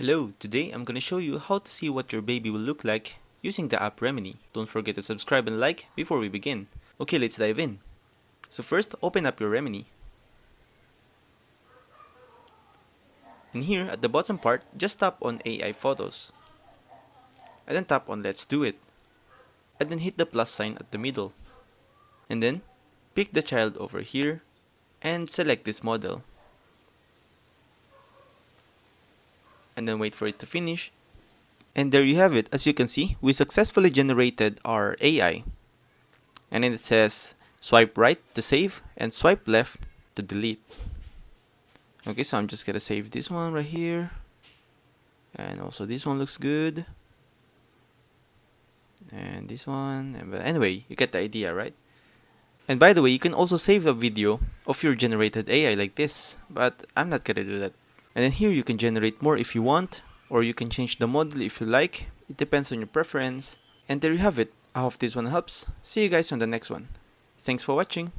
Hello, today I'm gonna show you how to see what your baby will look like using the app Remini. Don't forget to subscribe and like before we begin. Okay, let's dive in. So first, open up your Remini. And here at the bottom part, just tap on AI Photos. And then tap on Let's Do It. And then hit the plus sign at the middle. And then, pick the child over here and select this model. And then wait for it to finish. And there you have it. As you can see, we successfully generated our AI. And then it says swipe right to save and swipe left to delete. Okay, so I'm just gonna save this one right here. And also this one looks good. And this one. But anyway, you get the idea, right? And by the way, you can also save a video of your generated AI like this, but I'm not gonna do that. And then here you can generate more if you want, or you can change the model if you like. It depends on your preference. And there you have it. I hope this one helps. See you guys on the next one. Thanks for watching.